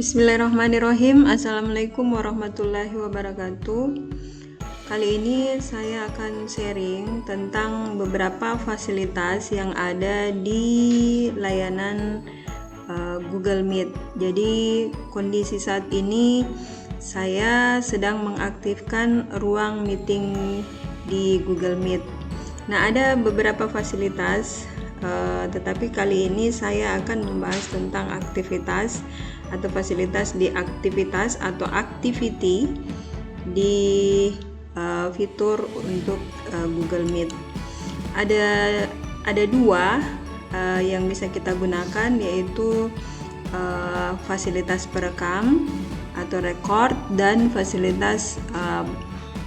Bismillahirrahmanirrahim. Assalamualaikum warahmatullahi wabarakatuh. Kali ini saya akan sharing tentang beberapa fasilitas yang ada di layanan Google Meet. Jadi kondisi saat ini saya sedang mengaktifkan ruang meeting di Google Meet. Nah, ada beberapa fasilitas, tetapi kali ini saya akan membahas tentang aktivitas atau fasilitas di aktivitas atau activity di fitur untuk Google Meet. Ada dua yang bisa kita gunakan, yaitu fasilitas perekam atau record dan fasilitas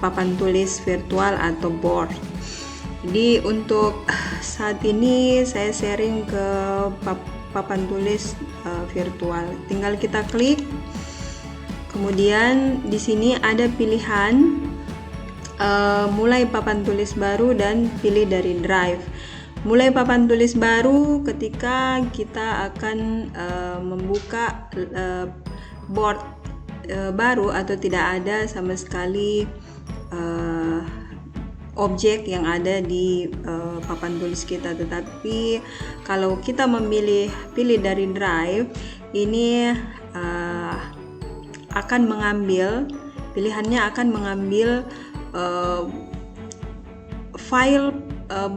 papan tulis virtual atau board. Jadi untuk saat ini saya sharing ke papan tulis virtual. Tinggal kita klik. Kemudian di sini ada pilihan mulai papan tulis baru dan pilih dari drive. Mulai papan tulis baru ketika kita akan membuka board baru atau tidak ada sama sekali objek yang ada di papan tulis kita. Tetapi kalau kita pilih dari drive, ini akan mengambil pilihannya akan mengambil file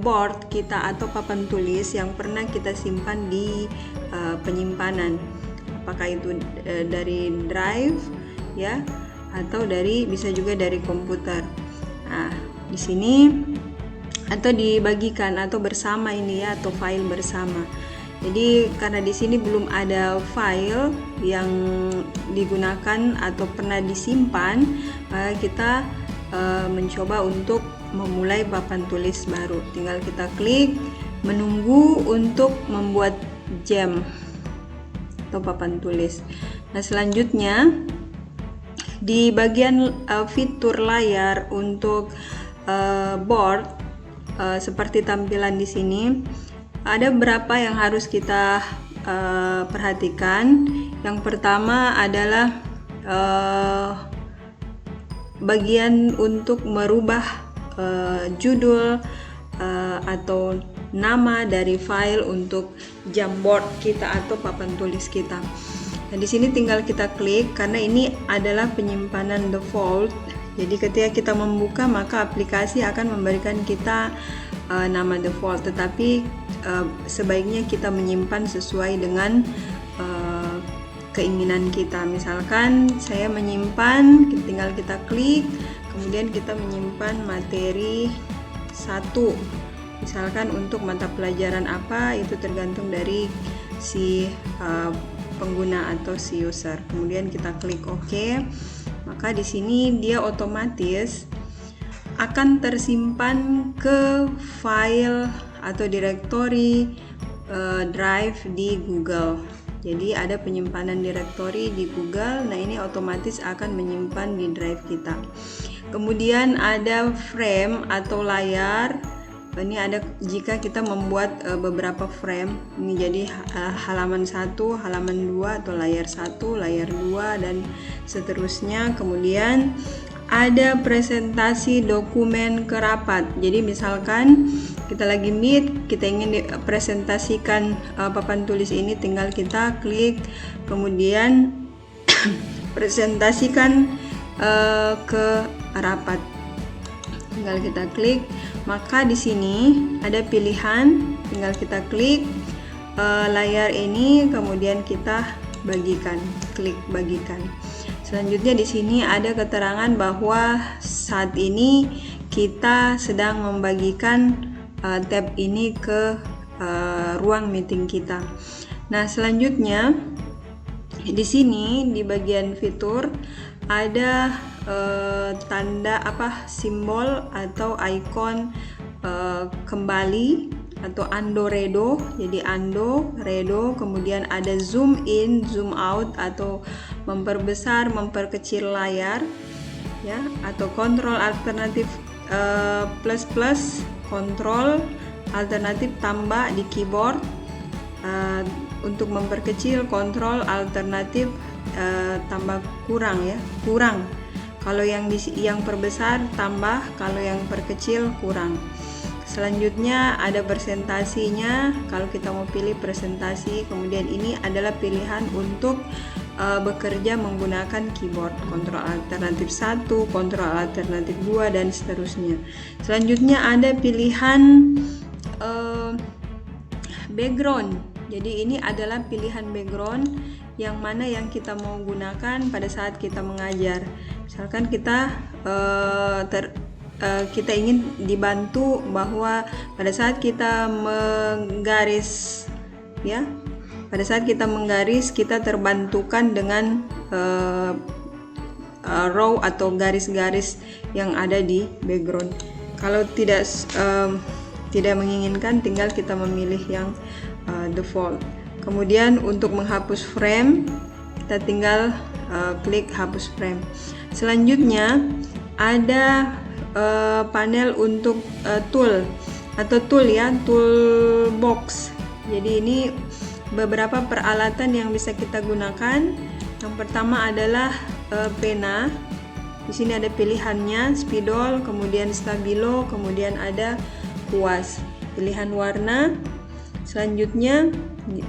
board kita atau papan tulis yang pernah kita simpan di penyimpanan, apakah itu dari drive ya, atau bisa juga dari komputer. Nah, di sini atau dibagikan atau bersama ini ya, atau file bersama. Jadi karena di sini belum ada file yang digunakan atau pernah disimpan, maka kita mencoba untuk memulai papan tulis baru. Tinggal kita klik menunggu untuk membuat jam atau papan tulis. Nah, selanjutnya di bagian fitur layar untuk board, seperti tampilan di sini, ada beberapa yang harus kita perhatikan. Yang pertama adalah bagian untuk merubah judul atau nama dari file untuk Jamboard kita atau papan tulis kita. Nah, di sini tinggal kita klik karena ini adalah penyimpanan default. Jadi ketika kita membuka, maka aplikasi akan memberikan kita nama default, tetapi sebaiknya kita menyimpan sesuai dengan keinginan kita. Misalkan saya menyimpan, tinggal kita klik, kemudian kita menyimpan materi 1. Misalkan untuk mata pelajaran apa, itu tergantung dari si pengguna atau si user. Kemudian kita klik OK. Maka di sini dia otomatis akan tersimpan ke file atau directory drive di Google. Jadi ada penyimpanan directory di Google. Nah, ini otomatis akan menyimpan di drive kita. Kemudian ada frame atau layar. Ini ada jika kita membuat beberapa frame. Ini jadi halaman 1, halaman 2 atau layar 1, layar 2 dan seterusnya. Kemudian ada presentasi dokumen ke rapat. Jadi misalkan kita lagi meet, kita ingin presentasikan papan tulis ini, tinggal kita klik, kemudian presentasikan ke rapat. Tinggal kita klik, maka di sini ada pilihan, tinggal kita klik layar ini, kemudian kita bagikan, klik bagikan. Selanjutnya di sini ada keterangan bahwa saat ini kita sedang membagikan tab ini ke ruang meeting kita. Nah, selanjutnya di sini di bagian fitur ada tanda simbol atau ikon kembali atau undo redo. Jadi undo redo, kemudian ada zoom in, zoom out atau memperbesar, memperkecil layar ya, atau kontrol alternatif plus, kontrol alternatif tambah di keyboard. Untuk memperkecil, kontrol alternatif tambah kurang ya, kurang. Kalau yang perbesar tambah, kalau yang perkecil kurang. Selanjutnya ada presentasinya. Kalau kita mau pilih presentasi, kemudian ini adalah pilihan untuk bekerja menggunakan keyboard, kontrol alternatif 1, kontrol alternatif 2, dan seterusnya. Selanjutnya ada pilihan background. Jadi ini adalah pilihan background yang mana yang kita mau gunakan pada saat kita mengajar. Misalkan kita kita ingin dibantu bahwa pada saat kita menggaris ya, pada saat kita menggaris kita terbantukan dengan row atau garis-garis yang ada di background. Kalau tidak menginginkan, tinggal kita memilih yang default. Kemudian untuk menghapus frame, kita tinggal klik hapus frame. Selanjutnya ada panel untuk tool atau tool ya, toolbox. Jadi ini beberapa peralatan yang bisa kita gunakan. Yang pertama adalah pena. Di sini ada pilihannya, spidol, kemudian stabilo, kemudian ada kuas. Pilihan warna. Selanjutnya,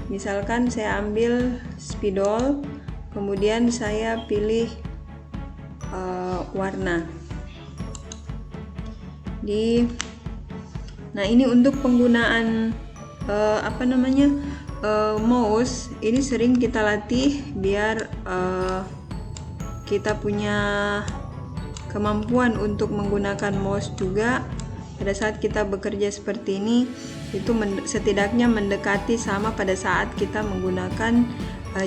misalkan saya ambil spidol, kemudian saya pilih warna. Nah ini untuk penggunaan mouse. Ini sering kita latih biar kita punya kemampuan untuk menggunakan mouse juga. Pada saat kita bekerja seperti ini, itu setidaknya mendekati sama pada saat kita menggunakan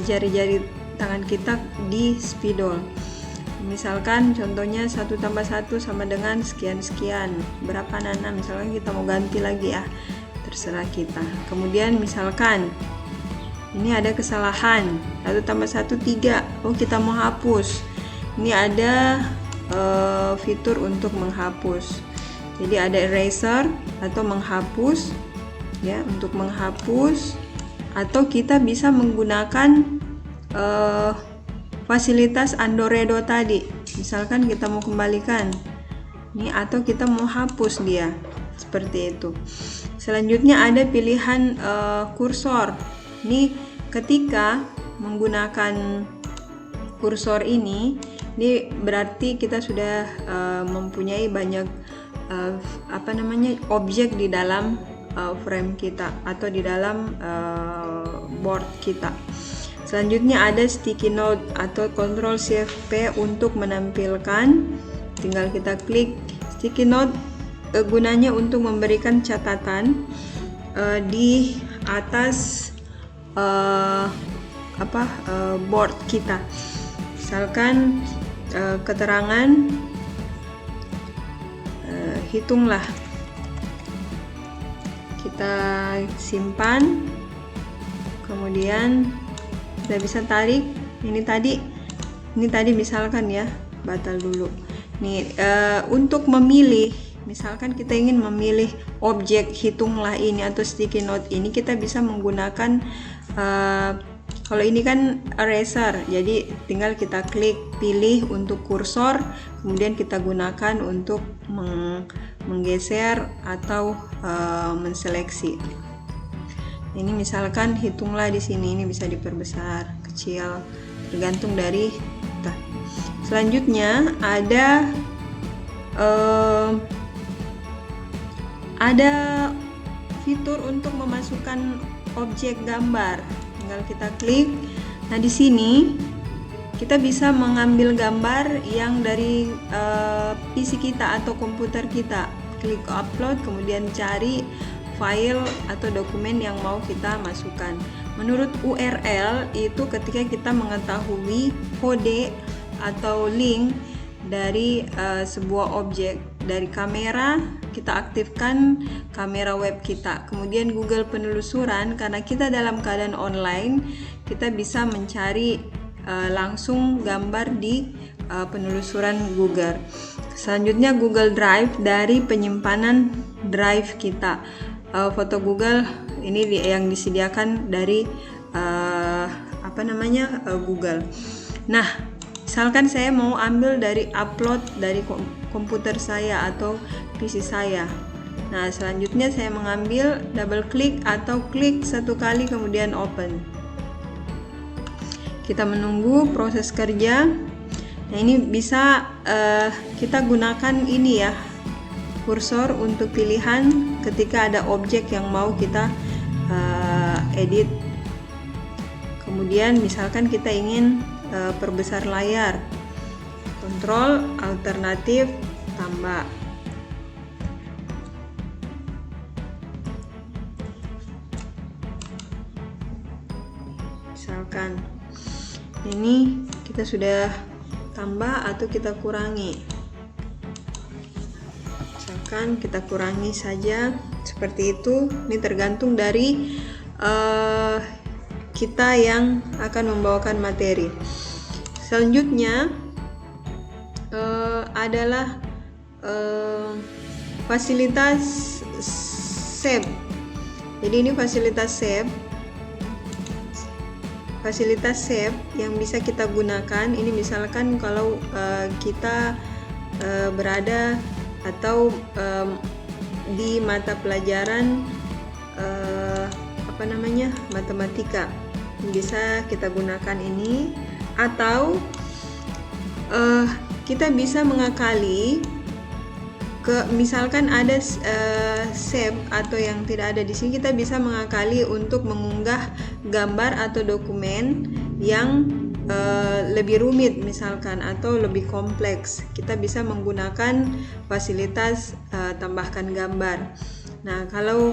jari-jari tangan kita di spidol. Misalkan contohnya 1 tambah 1 sama dengan sekian-sekian, berapa nana, misalkan kita mau ganti lagi ya, terserah kita. Kemudian misalkan ini ada kesalahan, 1 tambah 1 3, oh kita mau hapus. Ini ada fitur untuk menghapus. Jadi ada eraser atau menghapus ya, untuk menghapus, atau kita bisa menggunakan fasilitas Andoredo tadi. Misalkan kita mau kembalikan ini, atau kita mau hapus dia, seperti itu. Selanjutnya ada pilihan kursor. Ini ketika menggunakan kursor ini berarti kita sudah mempunyai banyak objek di dalam frame kita atau di dalam board kita. Selanjutnya ada sticky note atau Ctrl Shift P untuk menampilkan. Tinggal kita klik sticky note. Gunanya untuk memberikan catatan di atas board kita. Misalkan keterangan hitunglah, kita simpan, kemudian kita bisa tarik. Ini tadi misalkan ya, batal dulu. Nih untuk memilih, misalkan kita ingin memilih objek hitunglah ini atau sticky note ini, kita bisa menggunakan kalau ini kan eraser, jadi tinggal kita klik pilih untuk kursor, kemudian kita gunakan untuk menggeser atau menseleksi. Ini misalkan hitunglah di sini, ini bisa diperbesar, kecil, tergantung dari kita. Selanjutnya ada fitur untuk memasukkan objek gambar. Tinggal kita klik. Nah di sini kita bisa mengambil gambar yang dari PC kita atau komputer kita. Klik upload, kemudian cari file atau dokumen yang mau kita masukkan. Menurut URL itu ketika kita mengetahui kode atau link dari sebuah objek dari kamera, kita aktifkan kamera web kita. Kemudian Google penelusuran, karena kita dalam keadaan online, kita bisa mencari langsung gambar di penelusuran Google. Selanjutnya Google Drive, dari penyimpanan drive kita. Foto Google ini yang disediakan dari Google. Nah, misalkan saya mau ambil dari upload dari komputer saya atau PC saya. Nah, selanjutnya saya mengambil, double klik atau klik satu kali kemudian open. Kita menunggu proses kerja. Nah, ini bisa kita gunakan ini ya, kursor untuk pilihan ketika ada objek yang mau kita edit. Kemudian misalkan kita ingin perbesar layar, kontrol alternatif tambah. Misalkan ini kita sudah tambah atau kita kurangi. Misalkan kita kurangi saja seperti itu. Ini tergantung dari kita yang akan membawakan materi. Selanjutnya adalah fasilitas save. Jadi ini fasilitas save yang bisa kita gunakan. Ini misalkan kalau kita berada atau di mata pelajaran matematika, bisa kita gunakan ini, atau kita bisa mengakali misalkan ada save atau yang tidak ada di sini, kita bisa mengakali untuk mengunggah gambar atau dokumen yang lebih rumit misalkan atau lebih kompleks. Kita bisa menggunakan fasilitas tambahkan gambar. Nah, kalau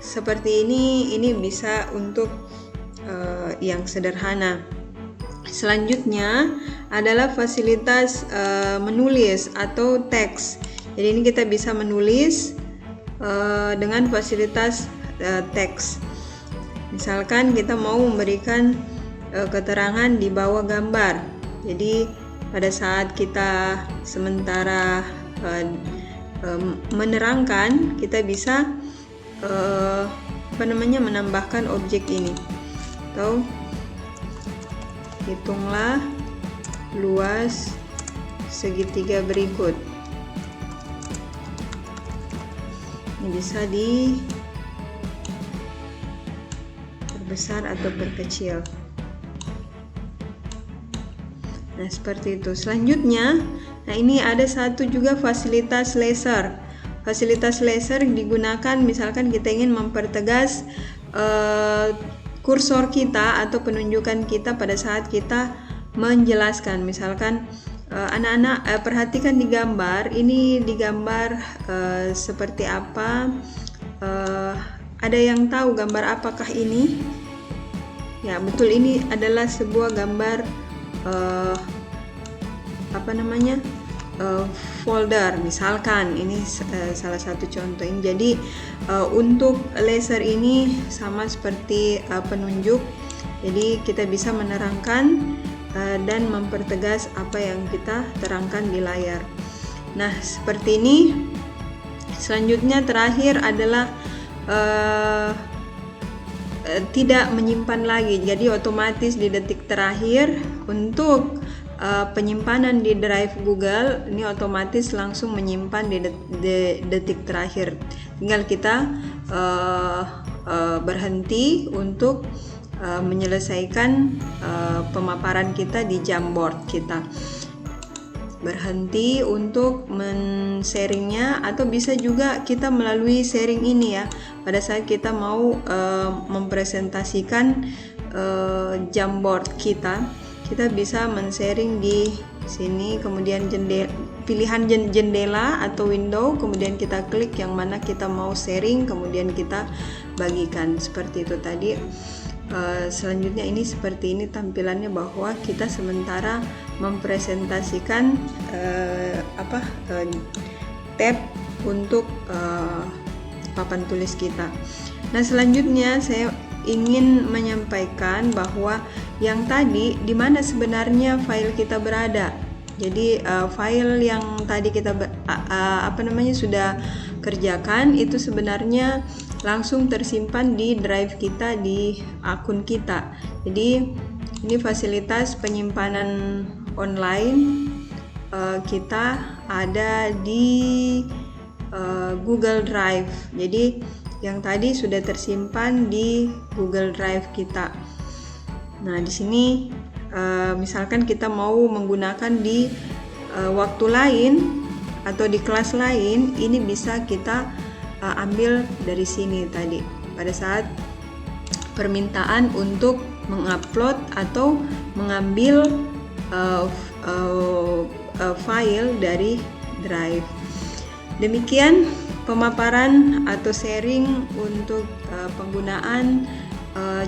seperti ini bisa untuk yang sederhana. Selanjutnya adalah fasilitas menulis atau teks. Jadi ini kita bisa menulis dengan fasilitas teks. Misalkan kita mau memberikan keterangan di bawah gambar. Jadi pada saat kita sementara menerangkan, kita bisa menambahkan objek ini, atau hitunglah luas segitiga berikut. Ini bisa diperbesar atau perkecil. Nah, seperti itu. Selanjutnya, nah ini ada satu juga fasilitas laser. Fasilitas laser digunakan misalkan kita ingin mempertegas kursor kita atau penunjukan kita pada saat kita menjelaskan. Misalkan anak-anak perhatikan di gambar, ini digambar seperti apa, ada yang tahu gambar apakah ini? Ya, betul, ini adalah sebuah gambar folder. Misalkan ini salah satu contoh ini. Jadi untuk laser ini sama seperti penunjuk. Jadi kita bisa menerangkan dan mempertegas apa yang kita terangkan di layar. Nah, seperti ini. Selanjutnya terakhir adalah tidak menyimpan lagi. Jadi otomatis di detik terakhir untuk penyimpanan di drive Google ini otomatis langsung menyimpan di detik terakhir. Tinggal kita berhenti untuk menyelesaikan pemaparan kita di Jamboard kita. Berhenti untuk men-sharingnya, atau bisa juga kita melalui sharing ini ya. Pada saat kita mau mempresentasikan Jamboard kita bisa men-sharing di sini, kemudian pilihan jendela atau window, kemudian kita klik yang mana kita mau sharing, kemudian kita bagikan seperti itu tadi. Selanjutnya ini seperti ini tampilannya, bahwa kita sementara mempresentasikan tab untuk papan tulis kita. Nah, selanjutnya saya ingin menyampaikan bahwa yang tadi di mana sebenarnya file kita berada. Jadi file yang tadi kita sudah kerjakan itu sebenarnya langsung tersimpan di drive kita, di akun kita. Jadi Ini fasilitas penyimpanan online kita ada di Google Drive. Jadi yang tadi sudah tersimpan di Google Drive kita. Nah, di sini misalkan kita mau menggunakan di waktu lain atau di kelas lain, ini bisa kita ambil dari sini tadi pada saat permintaan untuk mengupload atau mengambil file dari Drive. Demikian pemaparan atau sharing untuk penggunaan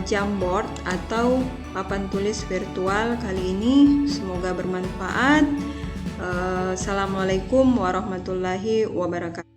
Jamboard atau papan tulis virtual kali ini. Semoga bermanfaat. Assalamualaikum warahmatullahi wabarakatuh.